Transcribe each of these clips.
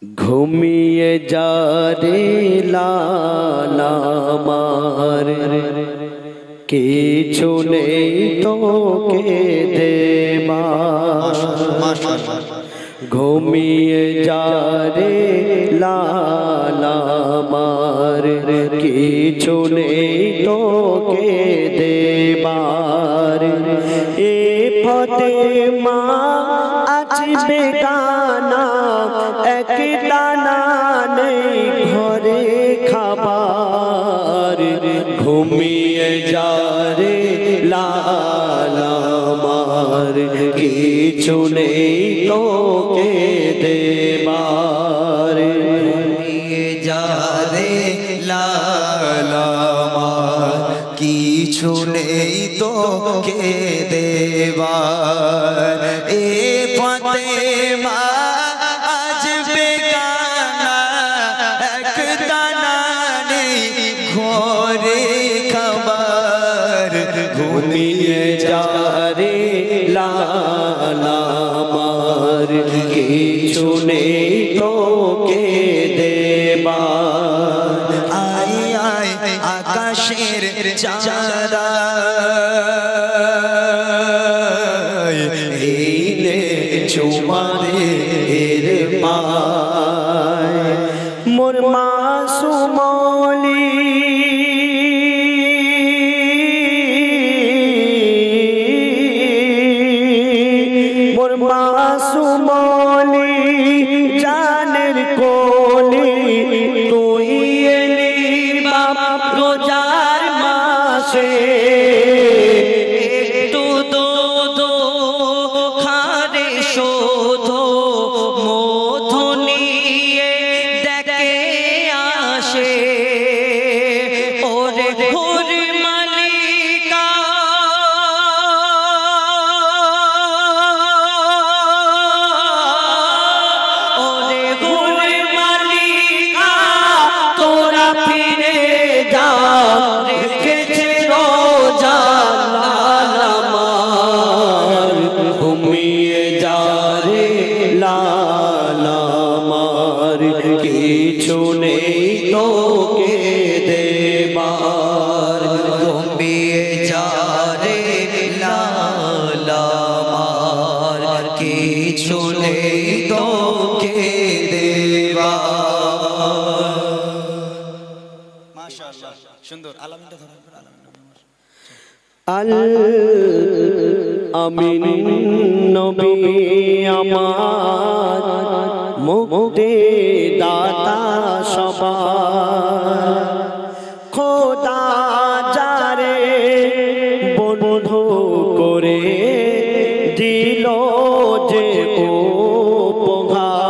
ঘুমিয়ে যা রে লালা আমার, কিছু নেই তোকে দেবার। ঘুমিয়ে যা রে লালা আমার, কিছু নেই তোকে দেবার। এ ফতে মা আসবে গানা, এক দানা নেই ঘরে খাবার। ঘুমিয়ে যা রে লালা আমার, কিছু নেই তোকে দেবার। ঘুমিয়ে যা রে লালা আমার, কিছু নেই তোকে দেবার। এ ফাতেমা আসবে গানা, এক দানা নেই ঘরে খাবার। ঘুমিয়ে যা রে লালা আমার, কিছু নেই তোকে দেবার। আয় আয় আকাশের চাঁদা, এই নে চুমা দে এর পায়। মোর মাসুমলি মোর মাসুমলি জানের কোলি, তুই এলি বাপ রোজার মাসে। একটু দুধ খারে শোধো, মধু নিয়ে দেখে আসে। ওরে ওরে মালিকা, ওরে ওরে মালিকা, তোরা ফিরে যা, রেখেছে রোজা লালা আমার। ঘুমিয়ে যা রে লালা আমার, কিছু নেই তোকে দেবার। ঘুমিয়ে যা রে লালা আমার, কিছু নেই তোকে দেবার। মাশাআল্লাহ, সুন্দর। আলামিনটা ধরো, আল আমিন নবী আমার, মুক্তি দাতা সবার। খোদা যারে বন্ধু করে দিল যে উপহার।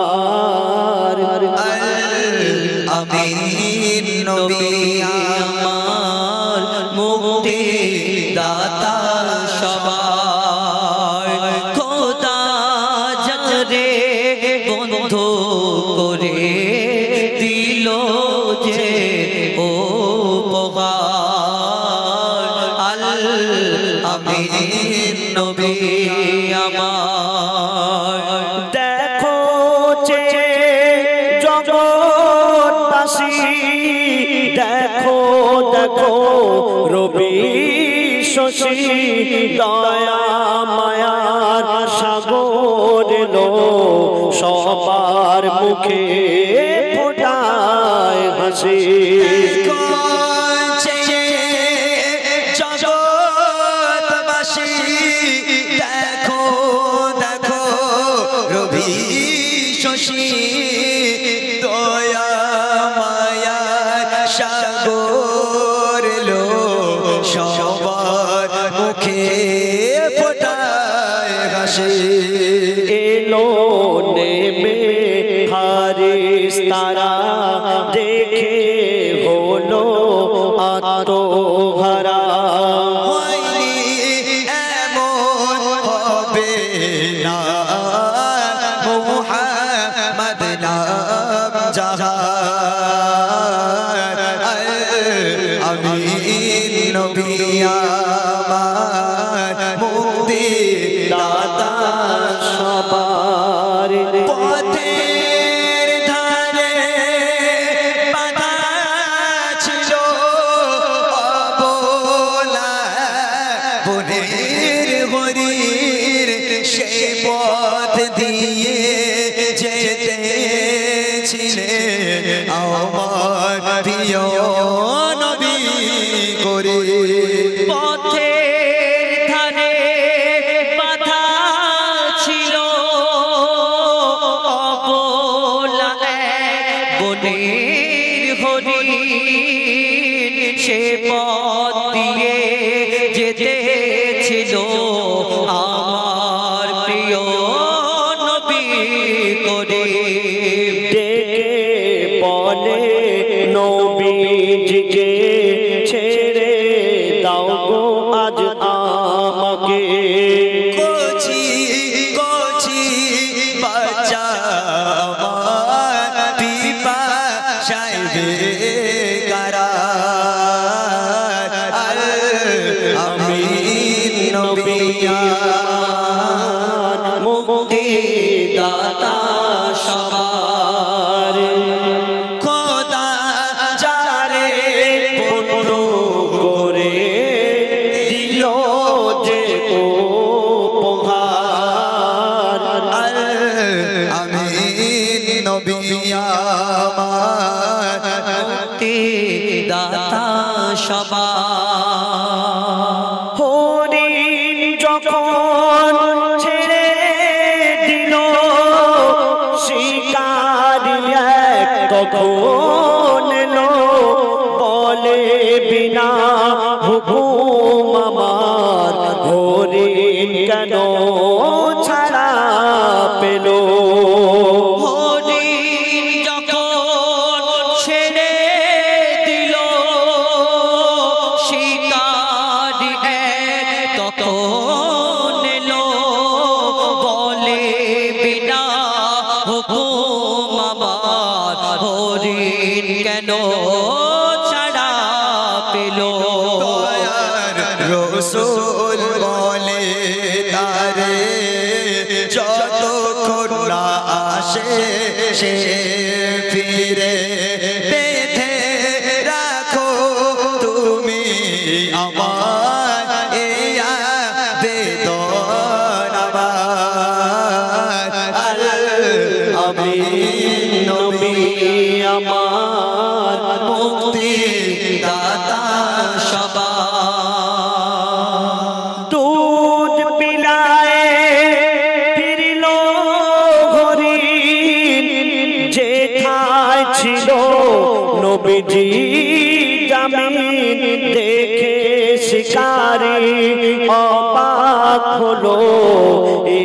আমিন নবী আমার, মুক্তি দাতা সবার। খোদা যারে বন্ধু করে দিল যে উপহার। আল আমিন নবী আমার। দেখো যে জগৎবাসী, দেখো দেখো রবি শশী, দয়া মায়ার সাগর এলো, সবার মুখে ফোটায় হাসি। জগৎবাসী দেখো দেখো রবি শশী, দয়া মায়া সাগর লো, সবার মুখে ফোটায় হাসি। এলো নেমে হারিস তারা, দেখে হলো আত্মহারা। হয়নি এমন হবে না, মুহাম্মদ নাম যাহার। আমিন নবী আমার, মুক্তি দাতা সবার। পথের ধারে ছিলেন আমার প্রিয় নবী করে পথের ধারে বাধা ছিল অবলা এক বনের হরিণ, সে পথ দিয়ে যেতে ছিল আমার প্রিয় নবী করে। ডেকে বলে নবীজিকে ছেড়ে দাও গো আজ আমাকে। কচি কচি বাচ্চা আমার পিপাসায় বেকারার, আমি নবী মুক্তি দাতা সবার। খোদা যারে পুত্র করে দিল যে উপহার, আমি নবী আমার মুক্তি দাতা সবার। হরিণ যখন ছেড়ে দিল শিকারি এক তখন এলো, বলে বিনা হুকুম আমার হরিণ কেন ছাড়া পেল। হরিণ যখন ছেড়ে দিল শিকারি এক তখন এলো, বলে বিনা হুকুম আমার হরিণ কেন ছাড়া পেল। দয়ার রসুল বলে তারে যতক্ষণ না আসে সে ফিরে, বেঁধে রাখো তুমি আমার এই বেদন আমার, আমি নবী আমার মুক্তি দাতা সবার। দুধ পিলায় ফিরল হরিণ, যেথায় ছিল নবীজি জামিন, দেখে শিকারি অবাক হলো,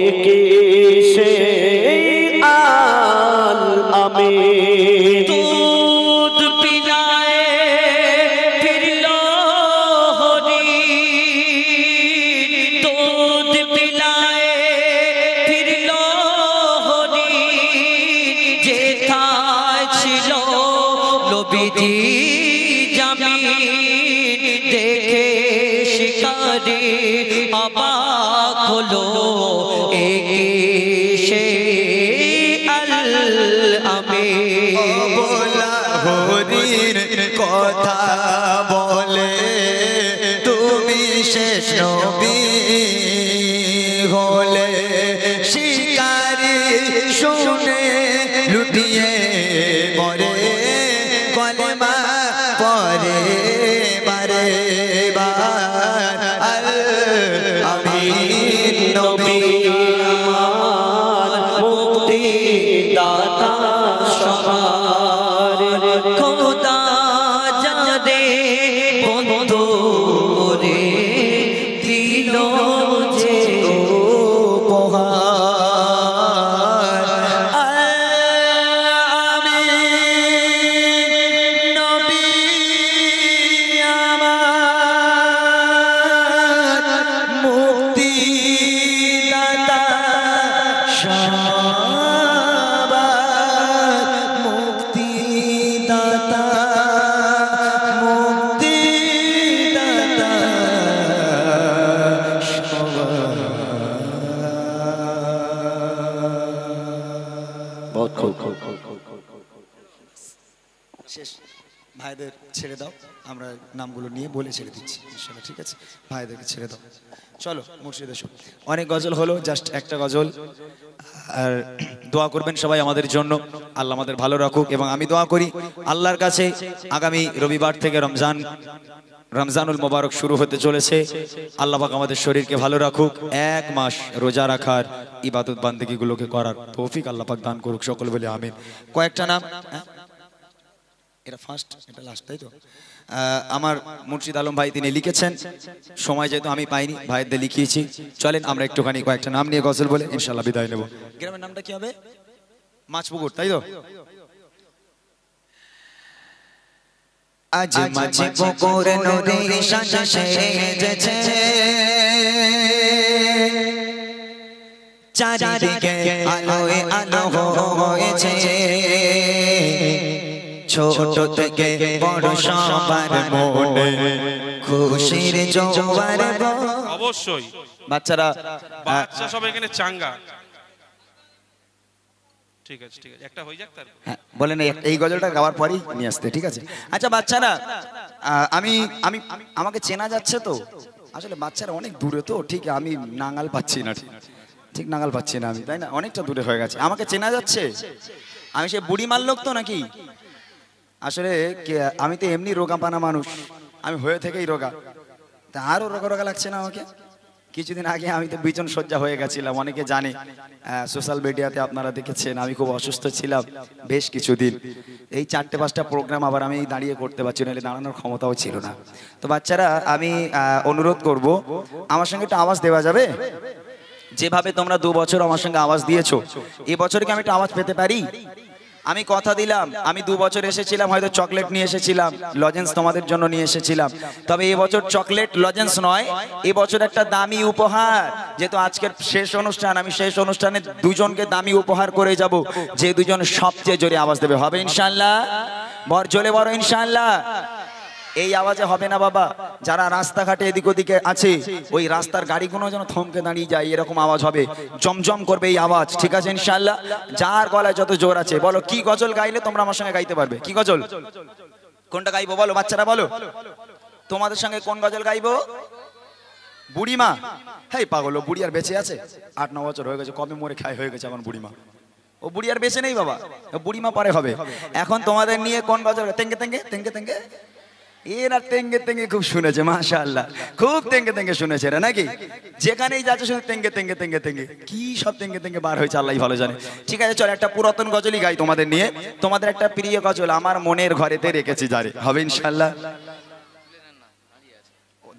একে সে আল আমিন। দুধ পিলায় ফিরল হরিণ, দুধ পিলায় ফিরল হরিণ, যেথায় ছিল নবীজি জামিন, দেখে শিকারি অবাক হলো, একে সে আল আমিন। বলা হরির কথা বলে তুমি শেষ নবী হলে, শিকারি শুনে লুটিয়ে মরে কলেমা পরে বারে বার, আমি নবী আমার মুক্তি দাতা সবার। খোদা যাদে বন্ধু করে দিল যে উপহার, আমি নবী আমার মুক্তি দাতা সবার, মুক্তি দাতা মুক্তি দাতা সবার। बहुत खूब खूब खूब खूब खूब खूब खूब। ভাইদের ছেড়ে দাও, আমরা নামগুলো নিয়ে বলে ছেড়ে দিচ্ছি ইনশাআল্লাহ, ঠিক আছে? ভাইদেরকে ছেড়ে দাও। চলো মুর্শিদ এসো। অনেক গজল হলো, জাস্ট একটা গজল। আর দোয়া করবেন সবাই আমাদের জন্য, আল্লাহ আমাদের ভালো রাখুক। এবং আমি দোয়া করি আল্লাহর কাছে, আগামী রবিবার থেকে রমজানুল মোবারক শুরু হতে চলেছে। আল্লাহ পাক আমাদের শরীরকে ভালো রাখুক, 1 মাস রোজা রাখার, ইবাদত বান্দেগিগুলোকে করার তৌফিক আল্লাহ পাক দান করুক, সকল বলে আমিন। কয়েকটা নাম, এটা ফার্স্ট, এটা লাস্ট, তাই তো? আমার মুর্শিদ আলম ভাই তিনি লিখেছেন, সময় যেহেতু আমি পাইনি, ভাইদের লিখিয়েছি। চলেন আমরা একটুখানি কয়েকটা নাম নিয়ে গজল বলে ইনশাআল্লাহ বিদায় নেব। গ্রামের নামটা কি হবে? মাছপুকুর, তাই তো? আজ মাঝে পুকুর নদী সাজে সেজেছে, চারিদিকে আলোয় আলো হয়েছে, ছোট থেকে বড় সবার মনে খুশির জোয়ার। অবশ্যই বাচ্চারা, বাচ্চা সব এখানে চাঙ্গা। ঠিক আছে ঠিক আছে, একটা হয়ে যাক তারপর। হ্যাঁ বলেন, এই গজলটা গাওয়ার পরেই নিয়ে আসতে, ঠিক আছে? আচ্ছা বাচ্চারা, আমি আমি আমাকে চেনা যাচ্ছে তো? আসলে বাচ্চারা অনেক দূরে তো, ঠিক আমি নাগাল পাচ্ছি না, ঠিক নাগাল পাচ্ছি না আমি, তাই না? অনেকটা দূরে হয়ে গেছে। আমাকে চেনা যাচ্ছে? আমি সে বুড়ি মার লোক তো নাকি? আসলে আমি তো এমনি রোগাপানা মানুষ, আমি হয়ে থেকেই রোগা, তা আরও রোগা রোগা লাগছে না আমাকে? কিছুদিন আগে আমি তো বিছন সজ্জা হয়ে গেছিলাম, অনেকে জানে, সোশ্যাল মিডিয়াতে আপনারা দেখেছেন। আমি খুব অসুস্থ ছিলাম বেশ কিছুদিন। এই 4-5টা প্রোগ্রাম আবার আমি দাঁড়িয়ে করতে পারছি না, দাঁড়ানোর ক্ষমতাও ছিল না। তো বাচ্চারা, আমি অনুরোধ করব, আমার সঙ্গে একটু আওয়াজ দেওয়া যাবে? যেভাবে তোমরা 2 বছর আমার সঙ্গে আওয়াজ দিয়েছো, এই বছর কি আমি একটু আওয়াজ পেতে পারি? আমি কথা দিলাম, আমি 2 বছর এসেছিলাম, হয়তো চকলেট নিয়ে এসেছিলাম, লজেন্স তোমাদের জন্য নিয়ে এসেছিলাম। তবে এবছর চকলেট লজেন্স নয়, এবছর একটা দামি উপহার। যেহেতু আজকের শেষ অনুষ্ঠান, আমি শেষ অনুষ্ঠানে 2জনকে দামি উপহার করে যাব, যে 2জন সবচেয়ে জোরে আওয়াজ দেবে। হবে ইনশাআল্লাহ? জোরে বড় ইনশাআল্লাহ। এই আওয়াজে হবে না বাবা, যারা রাস্তাঘাটে এদিক ওদিকে আছে, ওই রাস্তার গাড়িগুলো যেন থমকে দাঁড়িয়ে যায়, এরকম আওয়াজ হবে, জমজম করবে এই আওয়াজ, ঠিক আছে ইনশাআল্লাহ? যার গলায় যত জোর আছে, বলো কি গজল গাইলে তোমরা আমার সঙ্গে গাইতে পারবে? কি গজল? কোনটা গাইবো বলো বাচ্চারা, বলো তোমাদের সঙ্গে কোন গজল গাইবো? বুড়িমা? হেই পাগল, বুড়ি আর বেঁচে আছে? 8-9 বছর হয়ে গেছে, কবে মরে খাই হয়ে গেছে এখন বুড়িমা। ও বুড়ি আর বেঁচে নেই বাবা, বুড়িমা পরে হবে। এখন তোমাদের নিয়ে কোন গজল? তেঙ্গে তেঙ্গে তেঙ্গে তেঙ্গে, এরা তেঙ্গে তেঙ্গে খুব শুনেছে, মাশাআল্লাহ, খুব তেঙ্গে তেঙ্গে শুনেছে এরা নাকি? যেখানেই যাচ্ছে শুধু তেঙ্গে তেঙ্গে তেঙ্গে তেঙ্গে, কি সব তেঙ্গে তেঙ্গে বার হয়েছে আল্লাহই ভালো জানে। ঠিক আছে চল, একটা পুরাতন গজলই গাই তোমাদের নিয়ে, তোমাদের একটা প্রিয় গজল, আমার মনের ঘরেতে রেখেছি যারে। হবে ইনশাআল্লাহ?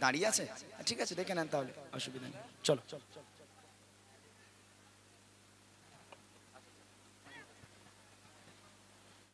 দাঁড়িয়ে আছে, ঠিক আছে দেখে নেন তাহলে, অসুবিধা নেই, চলো।